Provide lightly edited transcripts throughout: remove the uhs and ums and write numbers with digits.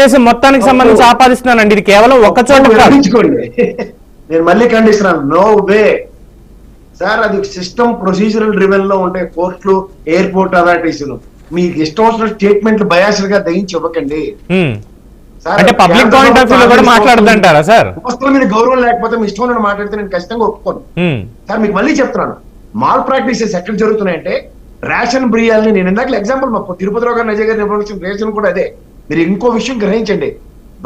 దేశం మొత్తానికి సంబంధించి ఆపాదిస్తున్నానండి. ఇది కేవలం ఒక చోట నేను మళ్ళీ ఖండిస్తున్నాను. నో వే సార్, అది సిస్టమ్ ప్రొసీజరల్ డ్రివెన్ లో ఉంటాయి కోర్టులు, ఎయిర్పోర్ట్ అథారిటీస్. మీకు ఇష్టం వచ్చిన స్టేట్మెంట్లు బయాస్ గా దయించి ఇవ్వకండి. అంటే పబ్లిక్ పాయింట్ ఆఫ్ వ్యూ లో కూడా మాట్లాడదంటారా సార్? వ్యవస్థల మీద గౌరవం లేకపోతే మీ ఇష్టం మాట్లాడితే నేను ఖచ్చితంగా ఒప్పుకోను సార్. మీకు మళ్ళీ చెప్తున్నాను, మాల్ ప్రాక్టీసెస్ ఎక్కడ జరుగుతున్నాయంటే రేషన్ బియ్యాలని, నేను ఇందాక ఎగ్జాంపుల్ మా తిరుపతిరావు గారు అజయ్ గారు నిర్వహించిన రేషన్ కూడా అదే. మీరు ఇంకో విషయం గ్రహించండి,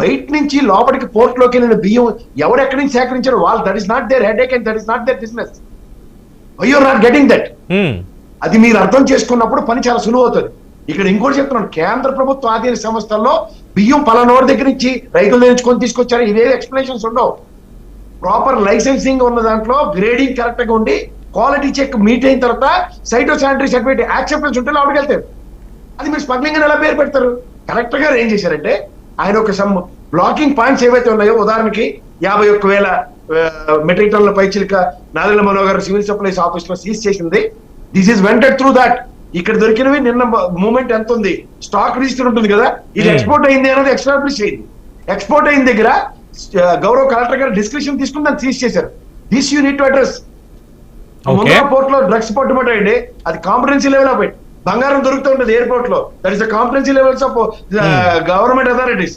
బయట నుంచి లోపలికి పోర్ట్ లోకి వెళ్ళిన బియ్యం ఎవరు ఎక్కడి నుంచి సేకరించారు వాళ్ళు, that is not their headache and that is not their business. Why you're not getting that? అది మీరు అర్థం చేసుకున్నప్పుడు పని చాలా సులువు అవుతుంది. ఇక్కడ ఇంకోటి చెప్తున్నాను, కేంద్ర ప్రభుత్వ ఆధీన సంస్థల్లో బియ్యం పలానోడి దగ్గర నుంచి రైతులు తెచ్చుకొని తీసుకొచ్చారు, ఇవే ఎక్స్ప్లెనేషన్స్ ఉండవు. ప్రాపర్ లైసెన్సింగ్ ఉన్న దాంట్లో గ్రేడింగ్ కరెక్ట్ గా ఉండి క్వాలిటీ చెక్ మీట్ అయిన తర్వాత సైటో శానిటరీ సర్టిఫికేట్ యాక్సెప్టెన్స్ ఉంటే లోపలికి వెళ్తారు. అది మీరు స్మగ్లింగ్ అని ఎలా పేరు పెడతారు? కరెక్ట్ గా ఏం చేశారంటే ఆయన ఒక సమ్ బ్లాకింగ్ పాయింట్స్ ఏవైతే ఉన్నాయో, ఉదాహరణకి 51,000 మెట్రిక్ టన్నుల పైచిలిక Nadendla Manohar civil supplies office లో సీజ్ చేసింది. This is vented through that. ఇక్కడ దొరికినవి నిన్న మూమెంట్ ఎంత ఉంది, స్టాక్ రిజిస్టర్ ఉంటుంది కదా, ఇది ఎక్స్పోర్ట్ అయింది అనేది ఎస్టాబ్లిష్ అయింది. ఎక్స్పోర్ట్ అయిన దగ్గర గౌరవ కలెక్టర్ గారు డిస్క్రిప్షన్ తీసుకుని దాన్ని సీజ్ చేశారు. This you need to address. ముందుగా పోర్ట్ లో డ్రగ్స్ పట్టుబట్టండి, అది కాంపిటెన్సీ లెవెల్ ఆఫ్ ఇట్. బంగారం దొరుకుతూ ఉంటుంది ఎయిర్పోర్ట్ లో, that is the competency levels of government authorities.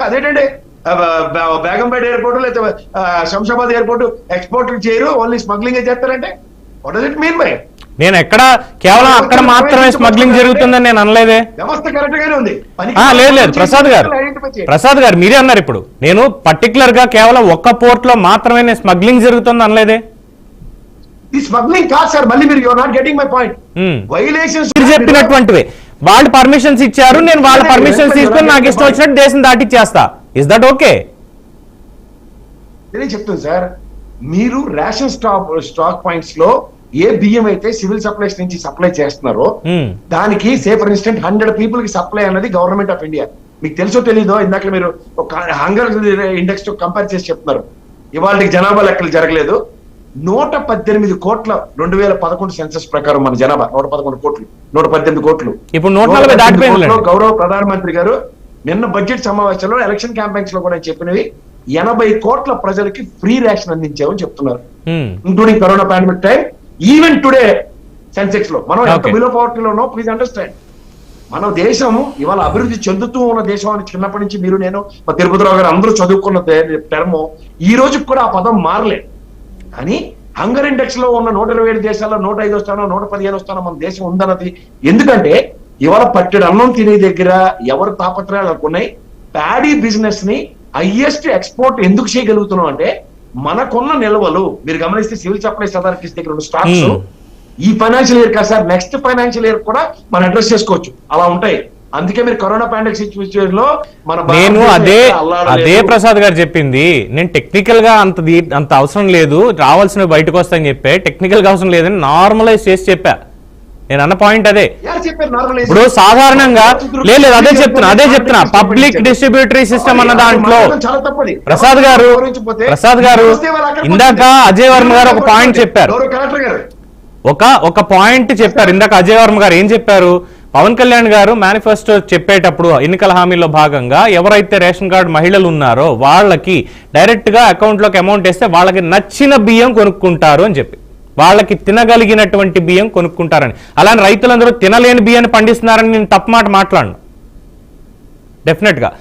అదేంటండి బేగంపేట ఎయిర్పోర్ట్ లేకపోతే శంషాబాద్ ఎయిర్పోర్ట్ ఎక్స్పోర్ట్ చేయరు, ఓన్లీ స్మగ్లింగ్ చేస్తారంటే what does it mean by? నేను ఎక్కడ కేవలం అక్కడ మాత్రమే స్మగ్లింగ్ జరుగుతుందని నేను అనలేదే. వ్యవస్థ కరెక్ట్ గానే ఉంది. లేదు ప్రసాద్ గారు మీరే అన్నారు ఇప్పుడు. నేను పర్టికులర్ గా కేవలం ఒక్క పోర్ట్ లో మాత్రమే స్మగ్లింగ్ జరుగుతుంది అనలేదే. ఈ స్మగ్లింగ్ కాదు సార్, మళ్ళీ మీరు you are not getting my point. Violations చెప్పినటువంటివి వాళ్ళు పర్మిషన్స్ ఇచ్చారు, నేను వాళ్ళ పర్మిషన్స్ తీసుకొని నాకు ఇష్టం వచ్చినట్టు దేశం దాటిచ్చేస్తా. Is that okay? నేనే చెప్తాను సార్, మీరు రేషన్ స్టాక్ పాయింట్స్ లో ఏ బియ్యం అయితే సివిల్ సప్లైస్ నుంచి సప్లై చేస్తున్నారో దానికి సే ఫర్ ఇన్స్టెంట్ 100 పీపుల్ కి సప్లై అన్నది గవర్నమెంట్ ఆఫ్ ఇండియా. మీకు తెలుసో తెలీదో, ఇందాక మీరు ఒక హంగర్ ఇండెక్స్ తో కంపేర్ చేసి చెప్తున్నారు. ఇవాళ జనాభా లెక్కలు జరగలేదు. 118 కోట్ల 2011 సెన్సస్ ప్రకారం మన జనాభా 111 కోట్లు, 118 కోట్లు. ఇప్పుడు 140 దాటిపోయింది. గౌరవ ప్రధానమంత్రి గారు నిన్న బడ్జెట్ సమావేశంలో ఎలక్షన్ క్యాంపెయిన్స్ లో కూడా చెప్పినవి 80 కోట్ల ప్రజలకి ఫ్రీ రేషన్ అందించామని చెప్తున్నారు, including corona pandemic time. Even today Sensex లో మనం ఎంత బిలో పవర్టీలో ఉన్నో ప్లీజ్ అండర్స్టాండ్. మన దేశం ఇవాళ అభివృద్ధి చెందుతూ ఉన్న దేశం అని చిన్నప్పటి నుంచి మీరు, నేను, మా తిరుపతిరావు గారు అందరూ చదువుకున్న టర్మ్. ఈ రోజు కూడా ఆ పదం మారలేదు. కానీ హంగర్ ఇండెక్స్ లో ఉన్న 127 దేశాల్లో 105 స్థానం, 115 స్థానం మన దేశం ఉందన్నది. ఎందుకంటే ఇవాళ పట్టెడు అన్నం తినే దగ్గర ఎవరు తాపత్రయాలు అనుకున్నాయి. ప్యాడీ బిజినెస్ ని హైయెస్ట్ ఎక్స్పోర్ట్ ఎందుకు చేయగలుగుతున్నాం అంటే మనకున్న నిల్వలు. మీరు గమనిస్తే సివిల్ సప్లైస్ అథారిటీస్ దగ్గర ఉన్న స్టాక్స్ ఈ ఫైనాన్షియల్ ఇయర్ కాదు సార్, నెక్స్ట్ ఫైనాన్షియల్ ఇయర్ కూడా మనం అడ్రస్ చేసుకోవచ్చు, అలా ఉంటాయి. అందుకే మీరు కరోనా పాండమిక్ సిచ్యువేషన్ లో నేను అదే ప్రసాద్ గారు చెప్పింది. నేను టెక్నికల్ గా అంత అవసరం లేదు, రావాల్సినవి బయటకు వస్తాయని చెప్పే, టెక్నికల్ గా అవసరం లేదని నార్మలైజ్ చేసి చెప్పా. నేను అన్న పాయింట్ అదే. ఇప్పుడు సాధారణంగా లేదు, అదే చెప్తున్నా పబ్లిక్ డిస్ట్రిబ్యూటరీ సిస్టమ్ అన్న దాంట్లో ప్రసాద్ గారు ఇందాక అజయ్ వర్మ గారు ఒక పాయింట్ చెప్పారు, ఒక పాయింట్ చెప్పారు ఇందాక అజయ్ వర్మ గారు. ఏం చెప్పారు? పవన్ కళ్యాణ్ గారు మేనిఫెస్టో చెప్పేటప్పుడు ఎన్నికల హామీలో భాగంగా ఎవరైతే రేషన్ కార్డు మహిళలు ఉన్నారో వాళ్ళకి డైరెక్ట్ గా అకౌంట్ లోకి అమౌంట్ వేస్తే వాళ్ళకి నచ్చిన బియ్యం కొనుక్కుంటారు అని చెప్పి, వాళ్ళకి తినగలిగినటువంటి బియ్యం కొనుక్కుంటారని. అలానే రైతులందరూ తినలేని బియ్యాన్ని పండిస్తున్నారని నేను తప్పు మాట మాట్లాడను. డెఫినెట్ గా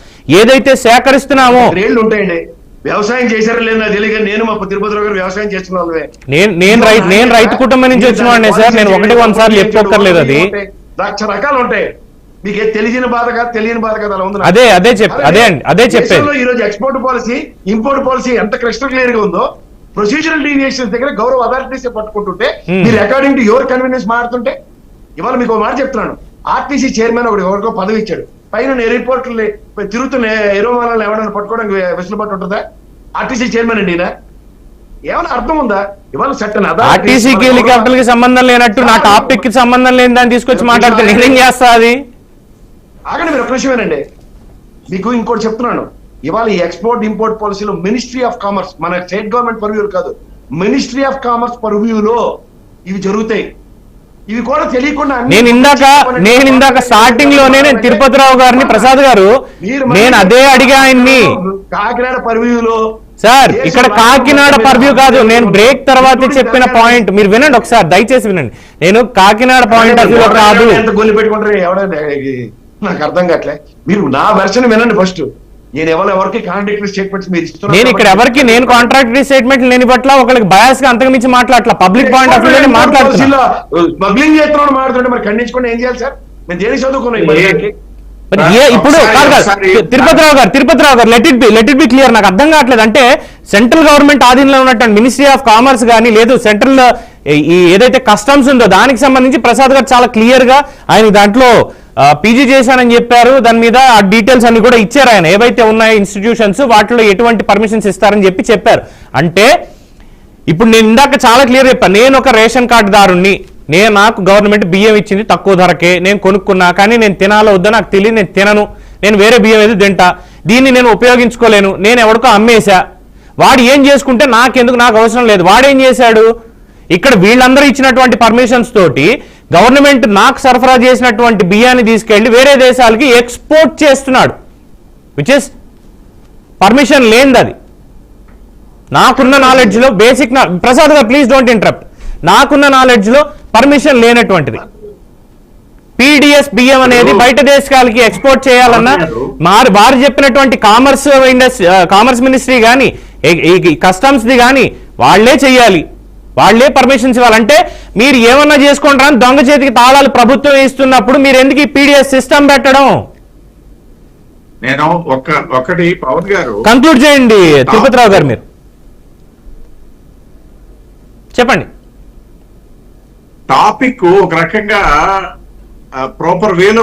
ఏదైతే సేకరిస్తున్నామో వ్యవసాయం చేశారో లేదా తెలియక నేను మా తిరుపతిరావు గారు వ్యవసాయం చేస్తున్నా. నేను రైతు కుటుంబం నుంచి వచ్చిన వాడినే సార్. నేను 1 సార్లు చెప్పుకోకర్లేదు. అది 1,00,000 రకాలు ఉంటాయి. మీకు తెలిసిన బాధ కాదు, తెలియని బాధ కాదు, అలా ఉంది. అదే చెప్పేది. ఈ రోజు ఎక్స్పోర్ట్ పాలసీ, ఇంపోర్ట్ పాలసీ ఎంత క్రిస్టల్ క్లియర్ గా ఉందో, ప్రొసీజరల్ డీవియేషన్స్ దగ్గర గౌరవ అథారిటీస్ పట్టుకుంటుంటే మీరు అకార్డింగ్ టు యువర్ కన్వీనియన్స్ మారుతుంటే. ఇవాళ మీకు ఒక మాట చెప్తున్నాను, ఆర్టీసీ చైర్మన్ ఎవరికో పదవి ఇచ్చాడు, పైన ఎయిర్పోర్ట్లు తిరుగుతున్న ఏరోమాలను ఎవరైనా పట్టుకోవడానికి వెసులుబాటు ఉంటుందా? ఆర్టీసీ చైర్మన్ అండి ఈయన. ఏమైనా అర్థం ఉందా? ఇవాళ సెట్ ఆర్టీసీకి హెలికాప్టర్ కి సంబంధం లేనట్టు నా టాపిక్ కి సంబంధం లేని దాన్ని తీసుకొచ్చి మాట్లాడితే నేనేం చేస్తా? అది ఆగండి, మీరు ఒక విషయమేనండి. మీకు ఇంకోటి చెప్తున్నాను, ఇవాళ ఈ ఎక్స్పోర్ట్ ఇంపోర్ట్ పాలసీలో మినిస్ట్రీ ఆఫ్ కామర్స్, మన స్టేట్ గవర్నమెంట్ పర్వ్యూ కాదు, మినిస్ట్రీ ఆఫ్ కామర్స్ పర్వ్యూలో ఇవి జరుగుతాయి. ఇవి కూడా తెలియకుండా అన్ని నేను ఇందాక స్టార్టింగ్ లోనే నేను తిరుపతిరావు గారిని, ప్రసాద్ గారు, నేను అదే అడిగా ఆయన్ని. కాకినాడ పర్వ్యూలో సార్ ఇక్కడ కాకినాడ పర్వ్యూ కాదు, నేను బ్రేక్ తర్వాత చెప్పిన పాయింట్ మీరు వినండి ఒకసారి, దయచేసి వినండి. నేను కాకినాడ పాయింట్ ఆఫ్ వ్యూలో కాదు. ఎంత గొల్లి పెట్టుకుంటారు ఎవడైనా, నాకు అర్థం కావట్లే. మీరు నా వెర్షన్ వినండి ఫస్ట్. నేను ఎవరికి కాంట్రాక్టరీ స్టేట్మెంట్స్ మీరు ఇస్తున్నారు. నేను ఇక్కడ ఎవరికి నేను కాంట్రాక్టరీ స్టేట్మెంట్ లేని పట్ల ఒకరికి బయాస్ గా అంతకు మించి మాట్లాడట్లా, పబ్లిక్ పాయింట్ ఆఫ్ వ్యూలోనే మాట్లాడుతున్నా. స్మగ్లింగ్ చేస్తున్నాడు మాట్లాడుతుంటే మరి ఖండించుకుంటే ఏం చేయాలి సార్? నేను దేని చదువుకున్నాను ఇప్పుడు తిరుపతిరావు గారు లెట్ ఇట్ బి క్లియర్. నాకు అర్థం కావట్లేదు. అంటే సెంట్రల్ గవర్నమెంట్ ఆధీనంలో ఉన్నటువంటి మినిస్ట్రీ ఆఫ్ కామర్స్ కానీ లేదు సెంట్రల్ ఏదైతే కస్టమ్స్ ఉందో దానికి సంబంధించి ప్రసాద్ గారు చాలా క్లియర్ గా ఆయన దాంట్లో పీజీ చేశానని చెప్పారు. దాని మీద ఆ డీటెయిల్స్ అన్ని కూడా ఇచ్చారు. ఆయన ఏవైతే ఉన్నాయో ఇన్స్టిట్యూషన్స్ వాటిలో ఎటువంటి పర్మిషన్స్ ఇస్తారని చెప్పారు. అంటే ఇప్పుడు నేను ఇందాక చాలా క్లియర్ చెప్పాను, నేను ఒక రేషన్ కార్డు దారుణ్ణి, నాకు గవర్నమెంట్ బియ్యం ఇచ్చింది తక్కువ ధరకే, నేను కొనుక్కున్నా, కానీ నేను తినాలో వద్దా నాకు తెలియదు, నేను తినను, నేను వేరే బియ్యం ఏది తింటా, దీన్ని నేను ఉపయోగించుకోలేను, నేను ఎవరికో అమ్మేశా, వాడు ఏం చేసుకుంటే నాకెందుకు, నాకు అవసరం లేదు. వాడేం చేశాడు, ఇక్కడ వీళ్ళందరూ ఇచ్చినటువంటి పర్మిషన్స్ తోటి గవర్నమెంట్ నాకు సరఫరా చేసినటువంటి బియ్యాన్ని తీసుకెళ్లి వేరే దేశాలకి ఎక్స్పోర్ట్ చేస్తున్నాడు, విచ్ ఇస్ పర్మిషన్ లేనిది. అది నాకున్న నాలెడ్జ్ లో బేసిక్, ప్రసాద్ గారు ప్లీజ్ డోంట్ ఇంటరప్ట్, నాకున్న నాలెడ్జ్ లో పర్మిషన్ లేనటువంటిది. పీడిఎస్ బియ్యం అనేది బయట దేశాలకి ఎక్స్పోర్ట్ చేయాలన్నా వారు చెప్పినటువంటి కామర్స్ మినిస్ట్రీ కానీ కస్టమ్స్ ది కానీ వాళ్లే చెయ్యాలి, వాళ్లే పర్మిషన్స్ ఇవ్వాలంటే మీరు ఏమన్నా చేసుకుంటారా అని దొంగ చేతికి తాళాలు ప్రభుత్వం ఇస్తున్నప్పుడు మీరు ఎందుకు ఈ పీడిఎస్ సిస్టమ్ పెట్టడం? నేను ఒకటి పవన్ గారు కంక్లూడ్ చేయండి తిరుపతిరావు గారు, మీరు చెప్పండి. టాపిక్ ఒక రకంగా ప్రాపర్ వేలో